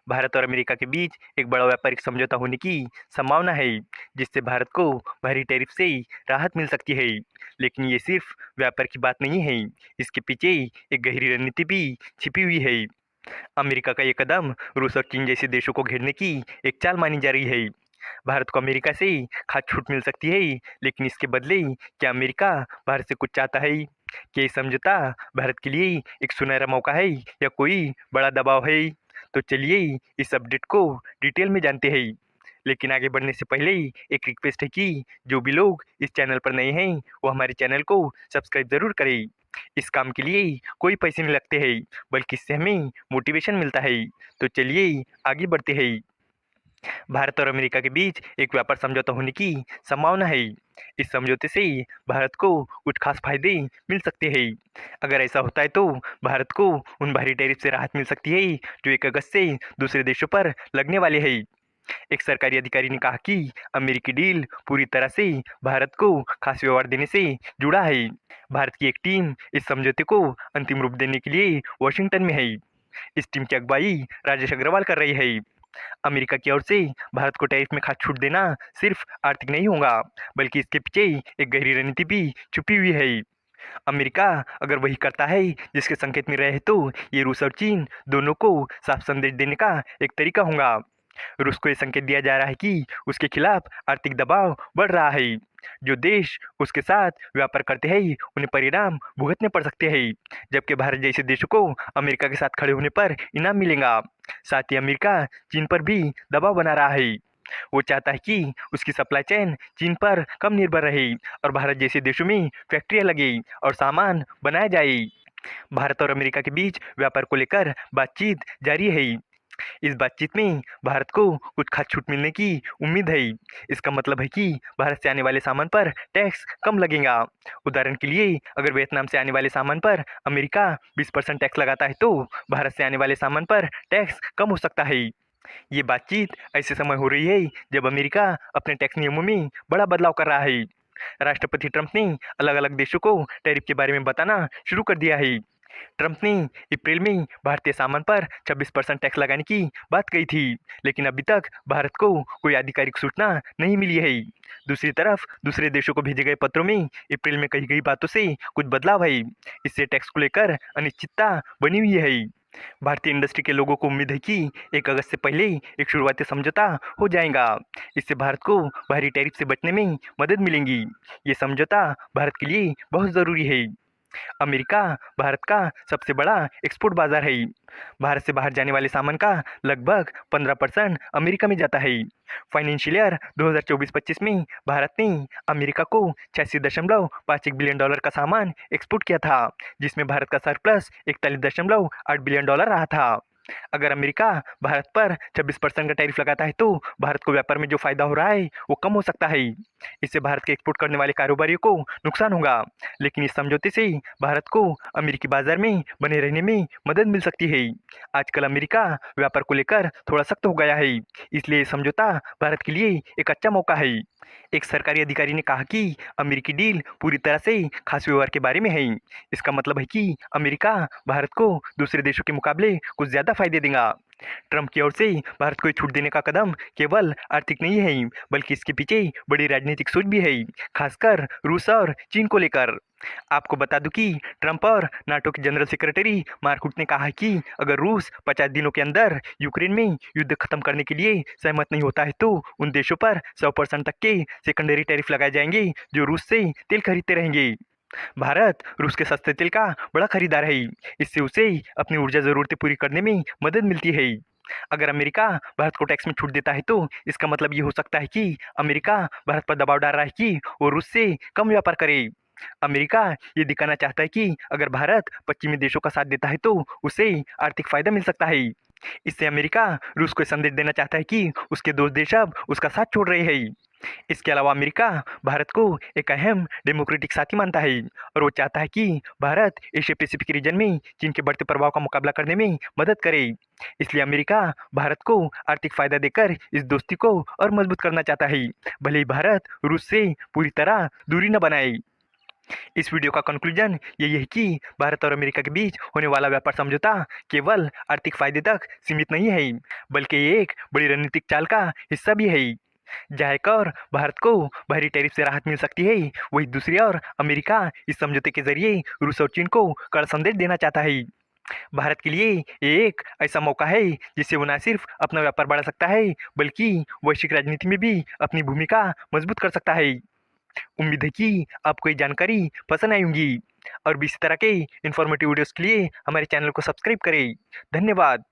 भारत और अमेरिका के बीच एक बड़ा व्यापारिक समझौता होने की संभावना है, जिससे भारत को भारी टैरिफ से राहत मिल सकती है। लेकिन ये सिर्फ व्यापार की बात नहीं है, इसके पीछे एक गहरी रणनीति भी छिपी हुई है। अमेरिका का ये कदम रूस और चीन जैसे देशों को घेरने की एक चाल मानी जा रही है। भारत को अमेरिका से खास छूट मिल सकती है, लेकिन इसके बदले क्या अमेरिका भारत से कुछ चाहता है? क्या ये समझौता भारत के लिए एक सुनहरा मौका है या कोई बड़ा दबाव है? तो चलिए इस अपडेट को डिटेल में जानते हैं। लेकिन आगे बढ़ने से पहले एक रिक्वेस्ट है कि जो भी लोग इस चैनल पर नए हैं वो हमारे चैनल को सब्सक्राइब जरूर करें। इस काम के लिए कोई पैसे नहीं लगते हैं, बल्कि इससे हमें मोटिवेशन मिलता है। तो चलिए आगे बढ़ते हैं। भारत और अमेरिका के बीच एक व्यापार समझौता होने की संभावना है। इस समझौते से भारत को कुछ खास फायदे मिल सकते हैं। अगर ऐसा होता है तो भारत को उन भारी टैरिफ से राहत मिल सकती है जो 1 अगस्त से दूसरे देशों पर लगने वाले हैं। एक सरकारी अधिकारी ने कहा कि अमेरिकी डील पूरी तरह से भारत को खास व्यवहार देने से जुड़ा है। भारत की एक टीम इस समझौते को अंतिम रूप देने के लिए वॉशिंगटन में है। इस टीम की अगुवाई राजेश अग्रवाल कर रही है। अमेरिका की ओर से भारत को टैरिफ में खास छूट देना सिर्फ आर्थिक नहीं होगा, बल्कि इसके पीछे एक गहरी रणनीति भी छुपी हुई है। अमेरिका अगर वही करता है जिसके संकेत में रहे तो ये रूस और चीन दोनों को साफ संदेश देने का एक तरीका होगा। रूस को ये संकेत दिया जा रहा है कि उसके खिलाफ आर्थिक दबाव बढ़ रहा है। जो देश उसके साथ व्यापार करते हैं उन्हें परिणाम भुगतने पड़ सकते हैं, जबकि भारत जैसे देशों को अमेरिका के साथ खड़े होने पर इनाम मिलेगा। साथ ही अमेरिका चीन पर भी दबाव बना रहा है। वो चाहता है कि उसकी सप्लाई चेन चीन पर कम निर्भर रहे और भारत जैसे देशों में फैक्ट्रियां लगे और सामान बनाया जाए। भारत और अमेरिका के बीच व्यापार को लेकर बातचीत जारी है। इस बातचीत में भारत को कुछ खास छूट मिलने की उम्मीद है। इसका मतलब है कि भारत से आने वाले सामान पर टैक्स कम लगेगा। उदाहरण के लिए अगर वियतनाम से आने वाले सामान पर अमेरिका 20% टैक्स लगाता है तो भारत से आने वाले सामान पर टैक्स कम हो सकता है। ये बातचीत ऐसे समय हो रही है जब अमेरिका अपने टैक्स नियमों में बड़ा बदलाव कर रहा है। राष्ट्रपति ट्रंप ने अलग अलग देशों को टैरिफ के बारे में बताना शुरू कर दिया है। ट्रंप ने अप्रैल में भारतीय सामान पर 26% टैक्स लगाने की बात कही थी, लेकिन अभी तक भारत को कोई आधिकारिक सूचना नहीं मिली है। दूसरी तरफ दूसरे देशों को भेजे गए पत्रों में अप्रैल में कही गई बातों से कुछ बदलाव है। इससे टैक्स को लेकर अनिश्चितता बनी हुई है। भारतीय इंडस्ट्री के लोगों को उम्मीद है कि 1 अगस्त से पहले एक शुरुआती समझौता हो जाएगा। इससे भारत को भारी टैरिफ से बचने में मदद मिलेगी। ये समझौता भारत के लिए बहुत ज़रूरी है। अमेरिका भारत का सबसे बड़ा एक्सपोर्ट बाजार है। भारत से बाहर जाने वाले सामान का लगभग 15% अमेरिका में जाता है। फाइनेंशियल ईयर 2024-25 में भारत ने अमेरिका को 86.51 बिलियन डॉलर का सामान एक्सपोर्ट किया था, जिसमें भारत का सरप्लस 41.8 बिलियन डॉलर रहा था। अगर अमेरिका भारत पर 26% का टैरिफ लगाता है तो भारत को व्यापार में जो फायदा हो रहा है वो कम हो सकता है। इससे भारत के एक्सपोर्ट करने वाले कारोबारियों को नुकसान होगा, लेकिन इस समझौते से भारत को अमेरिकी बाजार में बने रहने में मदद मिल सकती है। आजकल अमेरिका व्यापार को लेकर थोड़ा सख्त हो गया है, इसलिए ये समझौता भारत के लिए एक अच्छा मौका है। एक सरकारी अधिकारी ने कहा कि अमेरिकी डील पूरी तरह से खास व्यवहार के बारे में है। इसका मतलब है कि अमेरिका भारत को दूसरे देशों के मुकाबले कुछ ज़्यादा फायदे देगा। ट्रंप की ओर से भारत को ये छूट देने का कदम केवल आर्थिक नहीं है, बल्कि इसके पीछे बड़ी राजनीतिक सोच भी है, खासकर रूस और चीन को लेकर। आपको बता दूं कि ट्रंप और नाटो के जनरल सेक्रेटरी मार्क रूट ने कहा है कि अगर रूस 50 दिनों के अंदर यूक्रेन में युद्ध खत्म करने के लिए सहमत नहीं होता है तो उन देशों पर 100% तक के सेकेंडरी टैरिफ लगाए जाएंगे जो रूस से तेल खरीदते रहेंगे। भारत रूस के सस्ते तेल का बड़ा खरीदार है। इससे उसे अपनी ऊर्जा जरूरतें पूरी करने में मदद मिलती है। अगर अमेरिका भारत को टैक्स में छूट देता है तो इसका मतलब ये हो सकता है कि अमेरिका भारत पर दबाव डाल रहा है कि वो रूस से कम व्यापार करे। अमेरिका ये दिखाना चाहता है कि अगर भारत पश्चिमी देशों का साथ देता है तो उसे आर्थिक फायदा मिल सकता है। इससे अमेरिका रूस को संदेश देना चाहता है कि उसके दोस्त देश अब उसका साथ छोड़ रहे हैं। इसके अलावा अमेरिका भारत को एक अहम डेमोक्रेटिक साथी मानता है और वो चाहता है कि भारत एशिया पैसिफिक रीजन में चीन के बढ़ते प्रभाव का मुकाबला करने में मदद करे। इसलिए अमेरिका भारत को आर्थिक फायदा देकर इस दोस्ती को और मजबूत करना चाहता है, भले ही भारत रूस से पूरी तरह दूरी न बनाए। इस वीडियो का कंक्लूजन यही है कि भारत और अमेरिका के बीच होने वाला व्यापार समझौता केवल आर्थिक फायदे तक सीमित नहीं है, बल्कि ये एक बड़ी रणनीतिक चाल का हिस्सा भी है। जहाँ एक और भारत को बाहरी टैरिफ से राहत मिल सकती है, वहीं दूसरी ओर अमेरिका इस समझौते के जरिए रूस और चीन को कड़ा संदेश देना चाहता है। भारत के लिए ये एक ऐसा मौका है जिससे वो न सिर्फ अपना व्यापार बढ़ा सकता है, बल्कि वैश्विक राजनीति में भी अपनी भूमिका मजबूत कर सकता है। उम्मीद है कि आपको ये जानकारी पसंद आई होगी और भी इसी तरह के इन्फॉर्मेटिव वीडियोस के लिए हमारे चैनल को सब्सक्राइब करें। धन्यवाद।